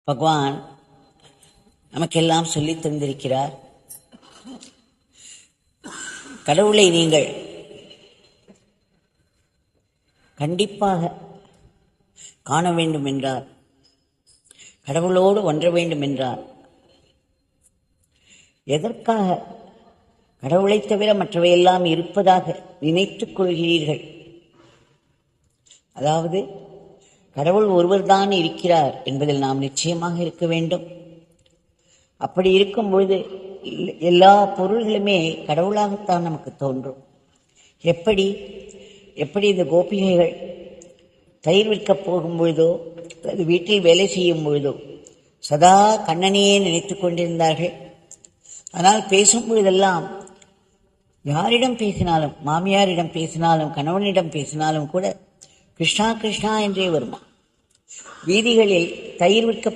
பகவான் நமக்கெல்லாம் சொல்லித் தந்திருக்கிறார். கடவுளை நீங்கள் கண்டிப்பாக காண வேண்டும் என்றார், கடவுளோடு ஒன்ற வேண்டும் என்றார். எதற்காக கடவுளைத் தவிர மற்றவையெல்லாம் இருப்பதாக நினைத்துக் கொள்கிறீர்கள்? அதாவது கடவுள் ஒருவர்தான் இருக்கிறார் என்பதில் நாம் நிச்சயமாக இருக்க வேண்டும். அப்படி இருக்கும் பொழுது எல்லா பொருள்களுமே கடவுளாகத்தான் நமக்கு தோன்றும். எப்படி இந்த கோபிகைகள் தயிர் விற்கப் போகும் பொழுதோ அது வீட்டில் வேலை செய்யும் பொழுதோ சதா கண்ணனையே நினைத்து கொண்டிருந்தார்கள். ஆனால் பேசும் பொழுதெல்லாம் யாரிடம் பேசினாலும், மாமியாரிடம் பேசினாலும், கணவனிடம் பேசினாலும் கூட கிருஷ்ணா கிருஷ்ணா என்றே வருமா. வீதிகளில் தயிர் விற்க